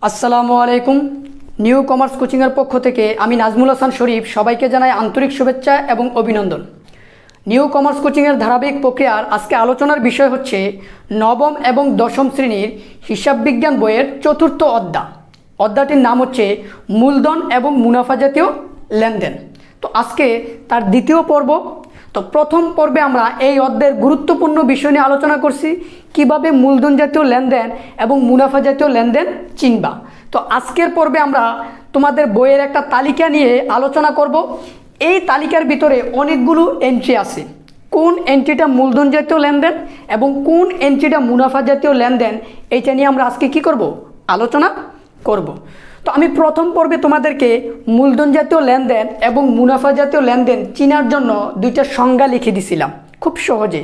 আসসালামু আলাইকুম। New commerce কোচিংয়ের পক্ষ থেকে আমি নাজমুল হাসান শরীফ সবাইকে জানাই আন্তরিক শুভেচ্ছা এবং অভিনন্দন। নিউ কমার্স কোচিংয়ের ধারাবাহিক প্রক্রিয়ার আজকে আলোচনার বিষয় হচ্ছে নবম এবং দশম শ্রেণীর হিসাব বিজ্ঞান বইয়ের চতুর্থ অধ্যায়টির নাম হচ্ছে মূলধন এবং মুনাফা জাতীয় লেনদেন। তো আজকে তার দ্বিতীয় পর্ব। তো প্রথম পর্বে আমরা এই অধ্যায়ের গুরুত্বপূর্ণ বিষয় নিয়ে আলোচনা করছি, কিভাবে মূলধন জাতীয় লেনদেন এবং মুনাফা জাতীয় লেনদেন চিনবা। তো আজকের পর্বে আমরা তোমাদের বইয়ের একটা তালিকা নিয়ে আলোচনা করব। এই তালিকার ভিতরে অনেকগুলো এন্ট্রি আছে, কোন এন্ট্রিটা মূলধন জাতীয় লেনদেন এবং কোন এন্ট্রিটা মুনাফা জাতীয় লেনদেন, এইটা নিয়ে আমরা আজকে কি করব, আলোচনা করব। তো আমি প্রথম পর্বে তোমাদেরকে মূলধন জাতীয় লেনদেন এবং মুনাফা জাতীয় লেনদেন চিনার জন্য দুইটা সংজ্ঞা লিখে দিছিলাম খুব সহজে।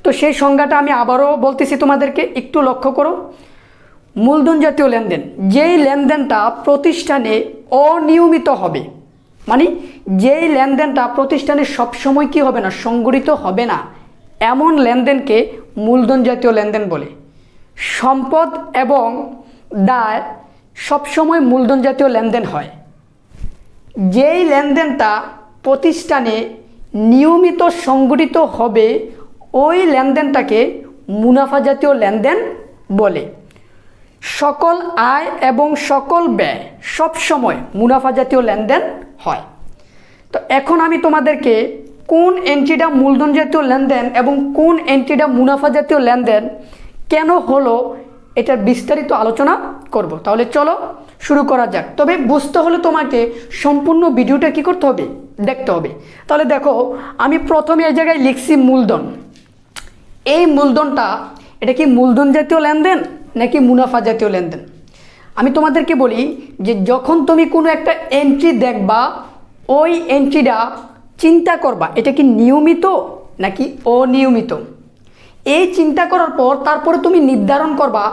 তো সেই সংজ্ঞাটা আমি আবারও বলতেছি তোমাদেরকে, একটু লক্ষ্য করো। মূলধন জাতীয় লেনদেন, যেই লেনদেনটা প্রতিষ্ঠানে অনিয়মিত হবে, মানে যেই লেনদেনটা প্রতিষ্ঠানে সবসময় কি হবে না, সংগঠিত হবে না, এমন লেনদেনকে মূলধন জাতীয় লেনদেন বলে। সম্পদ এবং দায় সবসময় মূলধন জাতীয় লেনদেন হয়। যেই লেনদেনটা প্রতিষ্ঠানে নিয়মিত সংগঠিত হবে ওই লেনদেনটাকে মুনাফা জাতীয় লেনদেন বলে। সকল আয় এবং সকল ব্যয় সবসময় মুনাফা জাতীয় লেনদেন হয়। তো এখন আমি তোমাদেরকে কোন এন্ট্রিটা মূলধন জাতীয় লেনদেন এবং কোন এন্ট্রিটা মুনাফা জাতীয় লেনদেন কেন হলো এটার বিস্তারিত আলোচনা করব। তাহলে চলো শুরু করা যাক। তবে বুঝতে হলে তোমাকে সম্পূর্ণ ভিডিওটা কি করতে হবে, দেখতে হবে। তাহলে দেখো, আমি প্রথমে এই জায়গায় লিখছি মূলধন। এই মূলধনটা এটা কি মূলধন জাতীয় লেনদেন নাকি মুনাফা জাতীয় লেনদেন? আমি তোমাদেরকে বলি যে যখন তুমি কোনো একটা এন্ট্রি দেখবা, ওই এন্ট্রিটা চিন্তা করবা এটা কি নিয়মিত নাকি অনিয়মিত। এই চিন্তা করার পর তারপরে তুমি নির্ধারণ করবা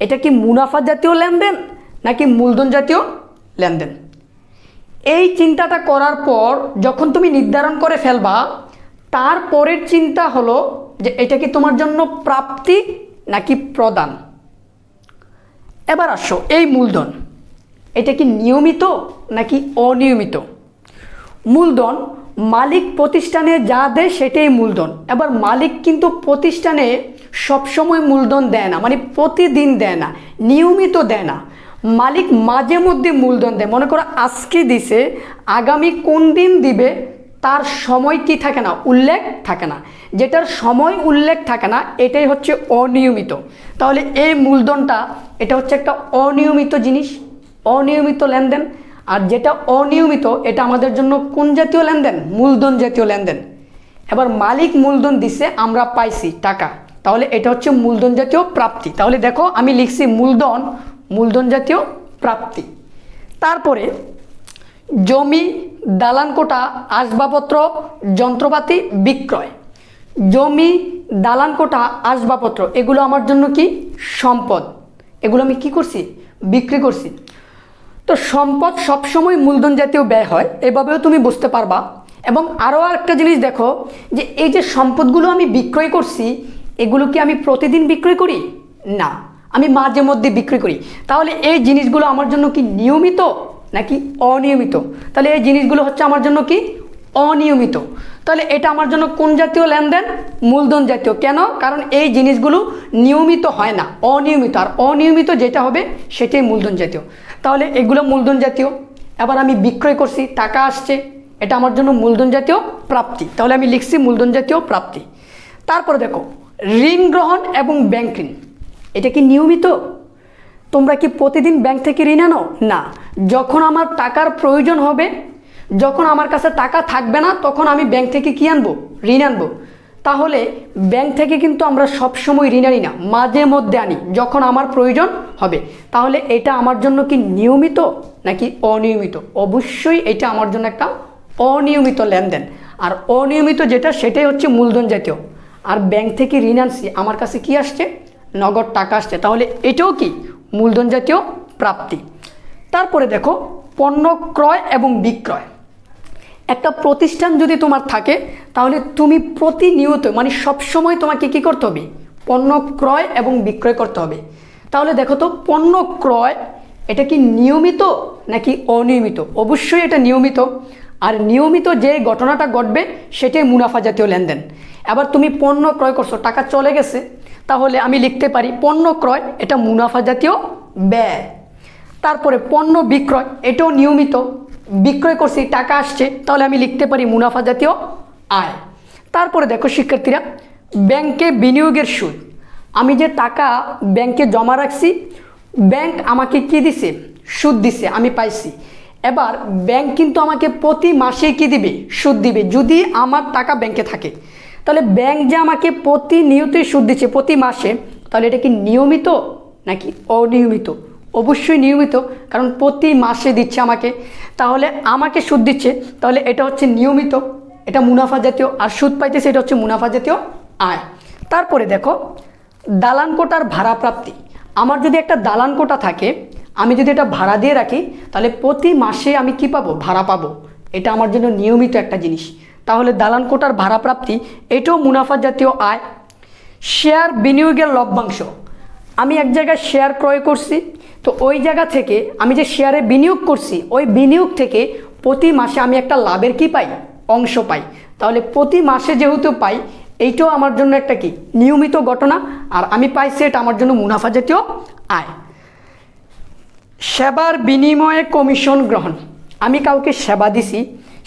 এটা কি মুনাফা জাতীয় লেনদেন নাকি মূলধন জাতীয় লেনদেন। এই চিন্তাটা করার পর যখন তুমি নির্ধারণ করে ফেলবা, তারপরের চিন্তা হলো যে এটা কি তোমার জন্য প্রাপ্তি নাকি প্রদান। এবার আসো, এই মূলধন এটা কি নিয়মিত নাকি অনিয়মিত। মূলধন মালিক প্রতিষ্ঠানে যা দেয় সেটাই মূলধন। এবার মালিক কিন্তু প্রতিষ্ঠানে সবসময় মূলধন দেয় না, মানে প্রতিদিন দেয় না, নিয়মিত দেয় না। মালিক মাঝে মধ্যে মূলধন দেয়। মনে করো আজকে দিছে, আগামী কোন দিন দিবে তার সময় কি থাকে না, উল্লেখ থাকে না। যেটার সময় উল্লেখ থাকে না এটাই হচ্ছে অনিয়মিত। তাহলে এই মূলধনটা এটা হচ্ছে একটা অনিয়মিত জিনিস, অনিয়মিত লেনদেন। আর যেটা অনিয়মিত এটা আমাদের জন্য কোন জাতীয় লেনদেন, মূলধন জাতীয় লেনদেন। এবার মালিক মূলধন দিছে, আমরা পাইছি টাকা, তাহলে এটা হচ্ছে মূলধন জাতীয় প্রাপ্তি। তাহলে দেখো আমি লিখছি মূলধন, মূলধন জাতীয় প্রাপ্তি। তারপরে জমি, দালান কোঠা, আসবাবপত্র, যন্ত্রপাতি বিক্রয়। জমি, দালান কোঠা, আসবাবপত্র এগুলো আমার জন্য কি সম্পদ, এগুলো আমি কি করছি, বিক্রি করছি। তো সম্পদ সবসময় মূলধন জাতীয় ব্যয় হয়, এভাবেও তুমি বুঝতে পারবা। এবং আরও একটা জিনিস দেখো, যে এই যে সম্পদগুলো আমি বিক্রয় করছি এগুলো কি আমি প্রতিদিন বিক্রয় করি না, আমি মাঝে মধ্যে বিক্রি করি। তাহলে এই জিনিসগুলো আমার জন্য কি নিয়মিত নাকি অনিয়মিত? তাহলে এই জিনিসগুলো হচ্ছে আমার জন্য কি অনিয়মিত। তাহলে এটা আমার জন্য কোন জাতীয় লেনদেন, মূলধন জাতীয়। কেন? কারণ এই জিনিসগুলো নিয়মিত হয় না, অনিয়মিত। আর অনিয়মিত যেটা হবে সেটাই মূলধন জাতীয়। তাহলে এগুলো মূলধন জাতীয়। এবার আমি বিক্রয় করছি, টাকা আসছে, এটা আমার জন্য মূলধন জাতীয় প্রাপ্তি। তাহলে আমি লিখছি মূলধন জাতীয় প্রাপ্তি। তারপরে দেখো ঋণ গ্রহণ এবং ব্যাংক ঋণ, এটা কি নিয়মিত? তোমরা কি প্রতিদিন ব্যাংক থেকে ঋণ আনো? না। যখন আমার টাকার প্রয়োজন হবে, যখন আমার কাছে টাকা থাকবে না, তখন আমি ব্যাংক থেকে কি আনবো, ঋণ আনবো। তাহলে ব্যাংক থেকে কিন্তু আমরা সবসময় ঋণ আনি না, মাঝে মধ্যে আনি যখন আমার প্রয়োজন হবে। তাহলে এটা আমার জন্য কি নিয়মিত নাকি অনিয়মিত? অবশ্যই এটা আমার জন্য একটা অনিয়মিত লেনদেন। আর অনিয়মিত যেটা সেটাই হচ্ছে মূলধন জাতীয়। আর ব্যাংক থেকে ঋণ আনছি, আমার কাছে কি আসছে, নগদ টাকা আসছে, তাহলে এটাও কি মূলধন জাতীয় প্রাপ্তি। তারপরে দেখো পণ্য ক্রয় এবং বিক্রয়। একটা প্রতিষ্ঠান যদি তোমার থাকে তাহলে তুমি প্রতিনিয়ত, মানে সবসময় তোমাকে কি করতে হবে, পণ্য ক্রয় এবং বিক্রয় করতে হবে। তাহলে দেখো তো, পণ্য ক্রয় এটা কি নিয়মিত নাকি অনিয়মিত? অবশ্যই এটা নিয়মিত। আর নিয়মিত যে ঘটনাটা ঘটবে সেটাই মুনাফা জাতীয় লেনদেন। এবার তুমি পণ্য ক্রয় করছো, টাকা চলে গেছে, তাহলে আমি লিখতে পারি পণ্য ক্রয়, এটা মুনাফা জাতীয় ব্যয়। তারপরে পণ্য বিক্রয়, এটাও নিয়মিত, বিক্রয় করছি, টাকা আসছে, তাহলে আমি লিখতে পারি মুনাফা জাতীয় আয়। তারপরে দেখো শিক্ষার্থীরা, ব্যাংকে বিনিয়োগের সুদ, আমি যে টাকা ব্যাংকে জমা রাখছি, ব্যাংক আমাকে কি দিছে? সুদ দিছে, আমি পাইছি। এবার ব্যাংক কিন্তু আমাকে প্রতি মাসে কি দিবে? সুদ দিবে, যদি আমার টাকা ব্যাংকে থাকে। তাহলে ব্যাংক যে আমাকে প্রতিনিয়তই সুদ দিচ্ছে প্রতি মাসে, তাহলে এটা কি নিয়মিত নাকি অনিয়মিত? অবশ্যই নিয়মিত, কারণ প্রতি মাসে দিচ্ছে আমাকে, তাহলে আমাকে সুদ দিচ্ছে, তাহলে এটা হচ্ছে নিয়মিত, এটা মুনাফা জাতীয়। আর সুদ পাইতেছে, এটা হচ্ছে মুনাফা জাতীয় আয়। তারপরে দেখো দালান কোটার ভাড়া প্রাপ্তি, আমার যদি একটা দালান কোটা থাকে, আমি যদি এটা ভাড়া দিয়ে রাখি, তাহলে প্রতি মাসে আমি কি পাবো? ভাড়া পাবো, এটা আমার জন্য নিয়মিত একটা জিনিস। তাহলে দালান কোটার ভাড়া প্রাপ্তি, এটাও মুনাফা জাতীয় আয়। শেয়ার বিনিয়োগের লভ্যাংশ, আমি এক জায়গায় শেয়ার ক্রয় করছি, তো ওই জায়গা থেকে আমি যে শেয়ারে বিনিয়োগ করছি, ওই বিনিয়োগ থেকে প্রতি মাসে আমি একটা লাভের কি পাই? অংশ পাই। তাহলে প্রতি মাসে যেহেতু পাই, এইটাও আমার জন্য একটা কি? নিয়মিত ঘটনা, আর আমি পাইছি, এটা আমার জন্য মুনাফা জাতীয় আয়। সেবার বিনিময়ে কমিশন গ্রহণ, আমি কাউকে সেবা দিছি,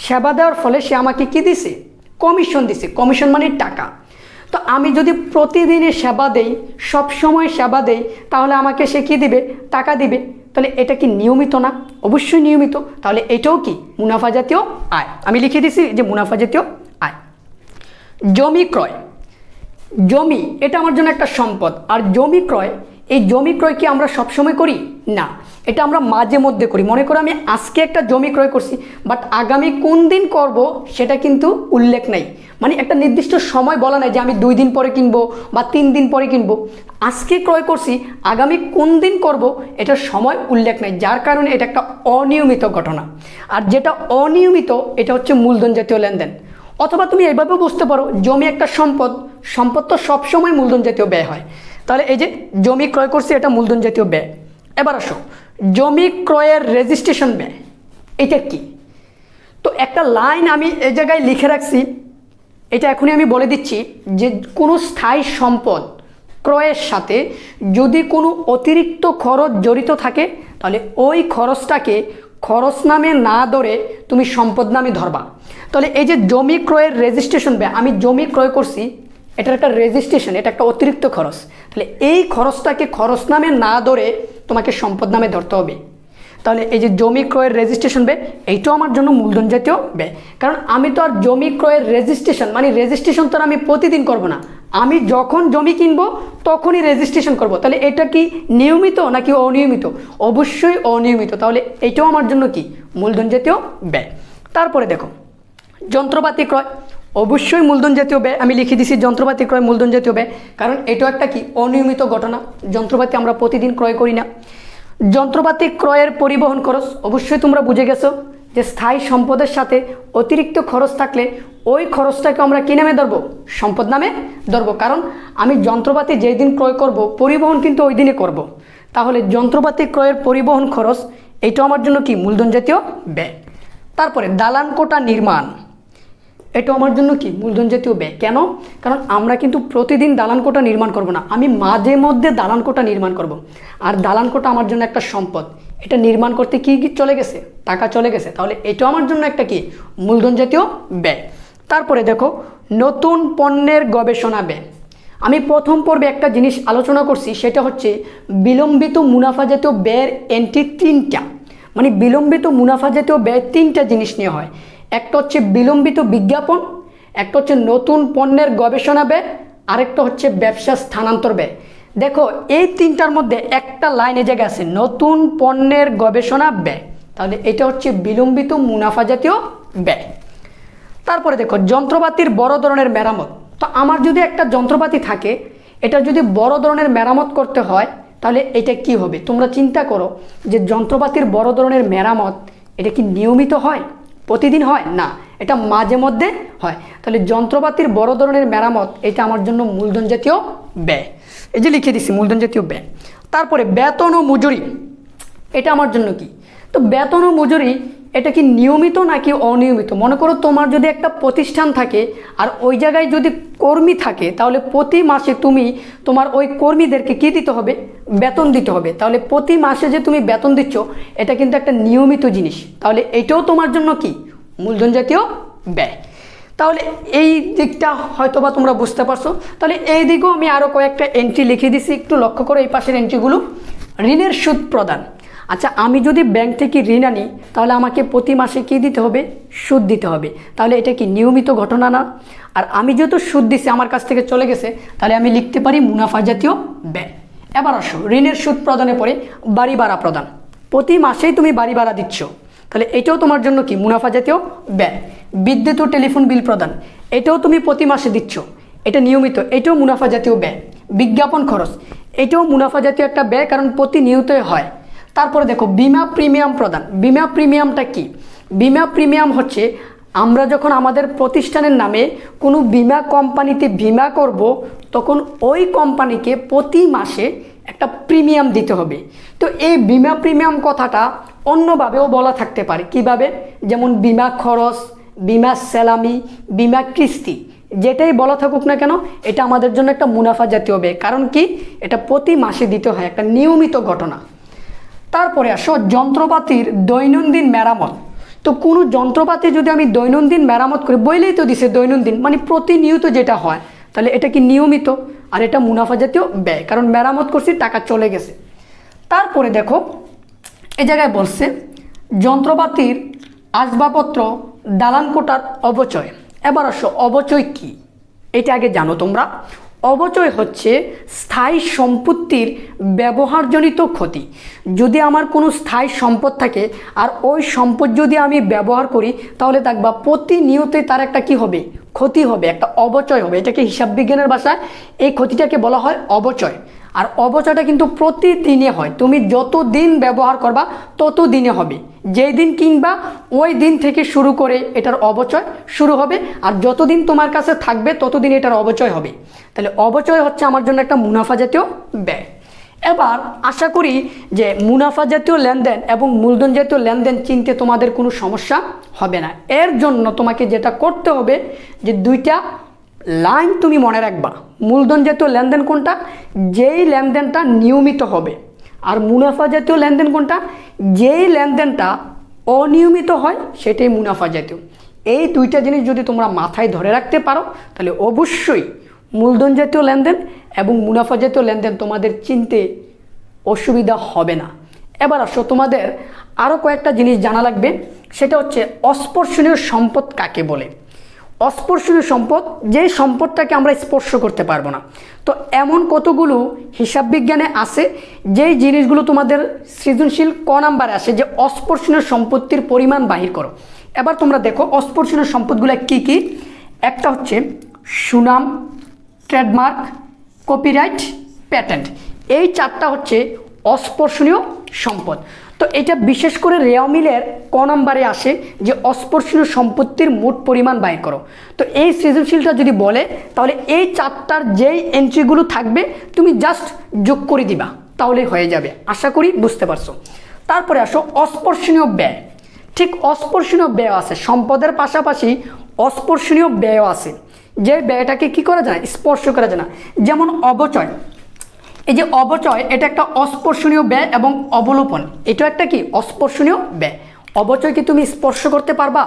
সেবা দেওয়ার ফলে সে আমাকে কি দিছে? কমিশন দিছে। কমিশন মানে টাকা। তো আমি যদি প্রতিদিনই সেবা দেই, সব সময় সেবা দেই, তাহলে আমাকে সে কি দিবে? টাকা দিবে। তাহলে এটা কি নিয়মিত না? অবশ্যই নিয়মিত। তাহলে এটাও কি? মুনাফা জাতীয় আয়। আমি লিখে দিছি যে মুনাফা জাতীয় আয়। জমি ক্রয়, জমি এটা আমার জন্য একটা সম্পদ। আর জমি ক্রয়, এই জমি ক্রয় কি আমরা সবসময় করি? না, এটা আমরা মাঝে মধ্যে করি। মনে করো আমি আজকে একটা জমি ক্রয় করছি, বাট আগামী কোন দিন করব সেটা কিন্তু উল্লেখ নাই। মানে একটা নির্দিষ্ট সময় বলা নাই যে আমি 2 দিন পরে কিনবো বা 3 দিন পরে কিনবো। আজকে ক্রয় করছি, আগামী কোন দিন করব এটার সময় উল্লেখ নাই, যার কারণে এটা একটা অনিয়মিত ঘটনা। আর যেটা অনিয়মিত, এটা হচ্ছে মূলধন জাতীয় লেনদেন। অথবা তুমি এইভাবেও বুঝতে পারো, জমি একটা সম্পদ, সম্পদ তো সবসময় মূলধন জাতীয় ব্যয় হয়। তাহলে এই যে জমি ক্রয় করছি, এটা মূলধন জাতীয় ব্যয়। এবার আসো, জমি ক্রয়ের রেজিস্ট্রেশন ব্যয়, এটা কি? তো একটা লাইন আমি এই জায়গায় লিখে রাখছি, এটা এখনই আমি বলে দিচ্ছি যে কোনো স্থায়ী সম্পদ ক্রয়ের সাথে যদি কোনো অতিরিক্ত খরচ জড়িত থাকে, তাহলে ওই খরচটাকে খরচ নামে না ধরে তুমি সম্পদ নামে ধরবা। তাহলে এই যে জমি ক্রয়ের রেজিস্ট্রেশন ব্যয়, আমি জমি ক্রয় করছি, এটার একটা রেজিস্ট্রেশন, এটা একটা অতিরিক্ত খরচ। তাহলে এই খরচটাকে খরচ নামে না ধরে তোমাকে সম্পদ নামে ধরতে হবে। তাহলে এই যে জমি ক্রয়ের রেজিস্ট্রেশন ব্যয়, এইটাও আমার জন্য মূলধন জাতীয় ব্যয়। কারণ আমি তো আর জমি ক্রয়ের রেজিস্ট্রেশন, মানে রেজিস্ট্রেশন তো আর আমি প্রতিদিন করব না, আমি যখন জমি কিনবো তখনই রেজিস্ট্রেশন করব। তাহলে এটা কি নিয়মিত নাকি অনিয়মিত? অবশ্যই অনিয়মিত। তাহলে এইটাও আমার জন্য কি? মূলধন জাতীয় ব্যয়। তারপরে দেখো যন্ত্রপাতি ক্রয়, অবশ্যই মূলধন জাতীয় ব্যয়। আমি লিখে দিছি যন্ত্রপাতি ক্রয় মূলধন জাতীয় ব্যয়, কারণ এটাও একটা কি? অনিয়মিত ঘটনা। যন্ত্রপাতি আমরা প্রতিদিন ক্রয় করি না। যন্ত্রপাতি ক্রয়ের পরিবহন খরচ, অবশ্যই তোমরা বুঝে গেছো যে স্থায়ী সম্পদের সাথে অতিরিক্ত খরচ থাকলে ওই খরচটাকে আমরা কী নামে ধরবো? সম্পদ নামে ধরবো। কারণ আমি যন্ত্রপাতি যেই দিন ক্রয় করব, পরিবহন কিন্তু ওই দিনে করব। তাহলে যন্ত্রপাতি ক্রয়ের পরিবহন খরচ, এইটাও আমার জন্য কি? মূলধন জাতীয় ব্যয়। তারপরে দালান কোটা নির্মাণ, এটা আমার জন্য কি? মূলধন জাতীয় ব্যয়। কেন? কারণ আমরা কিন্তু প্রতিদিন দালান কোটা নির্মাণ করব না, আমি মাঝে মধ্যে দালান কোটা নির্মাণ করব। আর দালান কোটা আমার জন্য একটা সম্পদ, এটা নির্মাণ করতে কি চলে গেছে? টাকা চলে গেছে। তাহলে এটাও আমার জন্য একটা কি? মূলধন জাতীয় ব্যয়। তারপরে দেখো নতুন পণ্যের গবেষণা ব্যয়, আমি প্রথম পর্বে একটা জিনিস আলোচনা করছি, সেটা হচ্ছে বিলম্বিত মুনাফা জাতীয় ব্যয়ের এন্ট্রি 3টা। মানে বিলম্বিত মুনাফা জাতীয় ব্যয় 3টা জিনিস নিয়ে হয়। একটা হচ্ছে বিলম্বিত বিজ্ঞাপন, একটা হচ্ছে নতুন পণ্যের গবেষণা ব্যয়, আরেকটা হচ্ছে ব্যবসা স্থানান্তর ব্যয়। দেখো এই 3টার মধ্যে একটা লাইনে জায়গা আছে নতুন পণ্যের গবেষণা ব্যয়, তাহলে এটা হচ্ছে বিলম্বিত মুনাফা জাতীয় ব্যয়। তারপরে দেখো যন্ত্রপাতির বড় ধরনের মেরামত, তো আমার যদি একটা যন্ত্রপাতি থাকে, এটা যদি বড় ধরনের মেরামত করতে হয়, তাহলে এটা কি হবে? তোমরা চিন্তা করো যে যন্ত্রপাতির বড় ধরনের মেরামত, এটা কি নিয়মিত হয়? প্রতিদিন হয় না, এটা মাঝে মধ্যে হয়। তাহলে যন্ত্রপাতির বড় ধরনের মেরামত, এটা আমার জন্য মূলধন জাতীয় ব্যয়। এই যে লিখে দিচ্ছি মূলধন জাতীয় ব্যয়। তারপরে বেতন ও মজুরি, এটা আমার জন্য কি? তো বেতন ও মজুরি এটা কি নিয়মিত নাকি অনিয়মিত? মনে করো তোমার যদি একটা প্রতিষ্ঠান থাকে আর ওই জায়গায় যদি কর্মী থাকে, তাহলে প্রতি মাসে তুমি তোমার ওই কর্মীদেরকে কি দিতে হবে? বেতন দিতে হবে। তাহলে প্রতি মাসে যে তুমি বেতন দিচ্ছ এটা কিন্তু একটা নিয়মিত জিনিস। তাহলে এটাও তোমার জন্য কি? মূলধন জাতীয় ব্যয়। তাহলে এই দিকটা হয়তোবা তোমরা বুঝতে পারছো। তাহলে এই দিকেও আমি আরও কয়েকটা এন্ট্রি লিখে দিছি, একটু লক্ষ্য করো এই পাশের এন্ট্রিগুলো। ঋণের সুদ প্রদান। আচ্ছা, আমি যদি ব্যাংক থেকে ঋণ আনি তাহলে আমাকে প্রতি মাসে কি দিতে হবে? সুদ দিতে হবে। তাহলে এটা কি নিয়মিত ঘটনা না? আর আমি যেহেতু সুদ দিছি, আমার কাছ থেকে চলে গেছে, তাহলে আমি লিখতে পারি মুনাফা জাতীয় ব্যয়। এবার আসো ঋণের সুদ প্রদানের পরে বাড়ি ভাড়া প্রদান। প্রতি মাসেই তুমি বাড়ি ভাড়া দিচ্ছ, তাহলে এটাও তোমার জন্য কি? মুনাফা জাতীয় ব্যয়। বিদ্যুৎ ও টেলিফোন বিল প্রদান, এটাও তুমি প্রতি মাসে দিচ্ছ, এটা নিয়মিত, এটাও মুনাফা জাতীয় ব্যয়। বিজ্ঞাপন খরচ, এটাও মুনাফা জাতীয় একটা ব্যয়, কারণ প্রতিনিয়তই হয়। তারপরে দেখো বিমা প্রিমিয়াম প্রদান। বিমা প্রিমিয়ামটা কি? বিমা প্রিমিয়াম হচ্ছে আমরা যখন আমাদের প্রতিষ্ঠানের নামে কোনো বিমা কোম্পানিতে বিমা করব, তখন ওই কোম্পানিকে প্রতি মাসে একটা প্রিমিয়াম দিতে হবে। তো এই বিমা প্রিমিয়াম কথাটা অন্যভাবেও বলা থাকতে পারে। কিভাবে? যেমন বিমা খরচ, বিমা স্যালামি, বিমা কিস্তি, যেটাই বলা থাকুক না কেন, এটা আমাদের জন্য একটা মুনাফা জাতীয় ব্যয়। কারণ কি? এটা প্রতি মাসে দিতে হয়, একটা নিয়মিত ঘটনা। তারপরে আসো যন্ত্রপাতির দৈনন্দিন মেরামত। তো কোনো যন্ত্রপাতি যদি আমি দৈনন্দিন মেরামত করি, বইলেই তো দিছে দৈনন্দিন, মানে প্রতিনিয়ত যেটা হয়, তাহলে এটা কি নিয়মিত? আর এটা মুনাফা জাতীয় ব্যয়, কারণ মেরামত করছি, টাকা চলে গেছে। তারপরে দেখো এই জায়গায় বলছে যন্ত্রপাতির আসবাবপত্র দালান কোটার অবচয়। এবার আসো অবচয় কি, এটা আগে জানো তোমরা। অবচয় হচ্ছে স্থায়ী সম্পত্তির ব্যবহারজনিত ক্ষতি। যদি আমার কোনো স্থায়ী সম্পদ থাকে আর ওই সম্পদ যদি আমি ব্যবহার করি, তাহলে দেখবা প্রতিনিয়তই তার একটা কি হবে? ক্ষতি হবে, একটা অবচয় হবে। এটাকে হিসাব বিজ্ঞানের ভাষায় এই ক্ষতিটাকে বলা হয় অবচয়। আর অবচয়টা কিন্তু প্রতিদিনে হয়, তুমি যত দিন ব্যবহার করবা তত দিনে হবে। যেই দিন কিনবা ওই দিন থেকে শুরু করে এটার অবচয় শুরু হবে, আর যতদিন তোমার কাছে থাকবে ততদিন এটার অবচয় হবে। তাহলে অবচয় হচ্ছে আমার জন্য একটা মুনাফা জাতীয় ব্যয়। এবার আশা করি যে মুনাফা জাতীয় লেনদেন এবং মূলধন জাতীয় লেনদেন চিনতে তোমাদের কোনো সমস্যা হবে না। এর জন্য তোমাকে যেটা করতে হবে যে দুইটা লাইন তুমি মনে রাখবা। মূলধন জাতীয় লেনদেন কোনটা? যেই লেনদেনটা নিয়মিত হবে। আর মুনাফা জাতীয় লেনদেন কোনটা? যেই লেনদেনটা অনিয়মিত হয়, সেটাই মুনাফা জাতীয়। এই দুইটা জিনিস যদি তোমরা মাথায় ধরে রাখতে পারো, তাহলে অবশ্যই মূলধন জাতীয় লেনদেন এবং মুনাফা জাতীয় লেনদেন তোমাদের চিনতে অসুবিধা হবে না। এবার আসো তোমাদের আরও কয়েকটা জিনিস জানা লাগবে। সেটা হচ্ছে অস্পর্শনীয় সম্পদ কাকে বলে। অস্পর্শনীয় সম্পদ, যেই সম্পদটাকে আমরা স্পর্শ করতে পারবো না। তো এমন কতগুলো হিসাব বিজ্ঞানে আছে যেই জিনিসগুলো তোমাদের সৃজনশীল ক নাম্বারে আসে, যে অস্পর্শনীয় সম্পত্তির পরিমাণ বাহির করো। এবার তোমরা দেখো অস্পর্শনীয় সম্পদগুলো কি কি। একটা হচ্ছে সুনাম, ট্রেডমার্ক, কপিরাইট, প্যাটেন্ট। এই চারটা হচ্ছে অস্পর্শনীয় সম্পদ। তো এটা বিশেষ করে রেওমিলের ক নম্বরে আসে যে অস্পর্শনীয় সম্পত্তির মোট পরিমাণ বাহির করো। তো এই সৃজনশীলটা যদি বলে, তাহলে এই চারটার যেই এন্ট্রিগুলো থাকবে তুমি জাস্ট যোগ করে দিবা, তাহলে হয়ে যাবে। আশা করি বুঝতে পারছো। তারপরে আসো অস্পর্শনীয় ব্যয়। ঠিক অস্পর্শনীয় ব্যয় আছে, সম্পদের পাশাপাশি অস্পর্শনীয় ব্যয় আছে, যে ব্যয়টাকে কি করা যায়? স্পর্শ করা যায় না। যেমন অবচয়, এই যে অবচয়, এটা একটা অস্পর্শনীয় ব্যয় এবং অবলোপন, এটা একটা কি? অস্পর্শনীয় ব্যয়। অবচয় কি তুমি স্পর্শ করতে পারবা?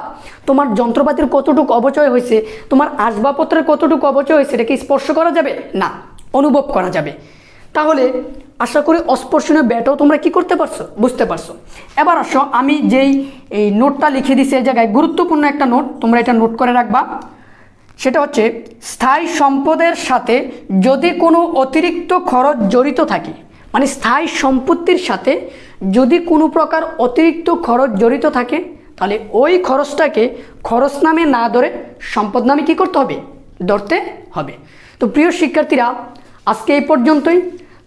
তোমার যন্ত্রপাতির কতটুকু অবচয় হয়েছে, তোমার আসবাবপত্রের কতটুকু অবচয় হয়েছে, এটা কি স্পর্শ করা যাবে? না, অনুভব করা যাবে। তাহলে আশা করি অস্পর্শনীয় ব্যয়টাও তোমরা কি করতে পারছো? বুঝতে পারছো। এবার আসো আমি যেই এই নোটটা লিখে দিছি, এই জায়গায় গুরুত্বপূর্ণ একটা নোট, তোমরা এটা নোট করে রাখবা। সেটা হচ্ছে স্থায়ী সম্পদের সাথে যদি কোনো অতিরিক্ত খরচ জড়িত থাকে, মানে স্থায়ী সম্পত্তির সাথে যদি কোনো প্রকার অতিরিক্ত খরচ জড়িত থাকে, তাহলে ওই খরচটাকে খরচ নামে না ধরে সম্পদ নামে কী করতে হবে? ধরতে হবে। তো প্রিয় শিক্ষার্থীরা, আজকে এই পর্যন্তই।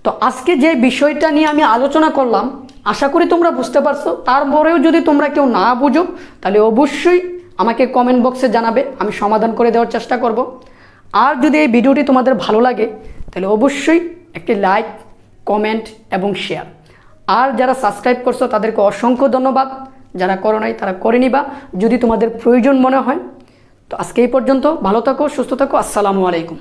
তো আজকে যে বিষয়টা নিয়ে আমি আলোচনা করলাম, আশা করি তোমরা বুঝতে পারছো। তারপরেও যদি তোমরা কেউ না বুঝো, তাহলে অবশ্যই আমাকে কমেন্ট বক্সে জানাবে, আমি সমাধান করে দেওয়ার চেষ্টা করব। আর যদি এই ভিডিওটি তোমাদের ভালো লাগে, তাহলে অবশ্যই একটি লাইক, কমেন্ট এবং শেয়ার। আর যারা সাবস্ক্রাইব করছো তাদেরকে অসংখ্য ধন্যবাদ, যারা করো নাই তারা করে নিবা যদি তোমাদের প্রয়োজন মনে হয়। তো আজকে এই পর্যন্ত, ভালো থাকো, সুস্থ থাকো, আসসালামু আলাইকুম।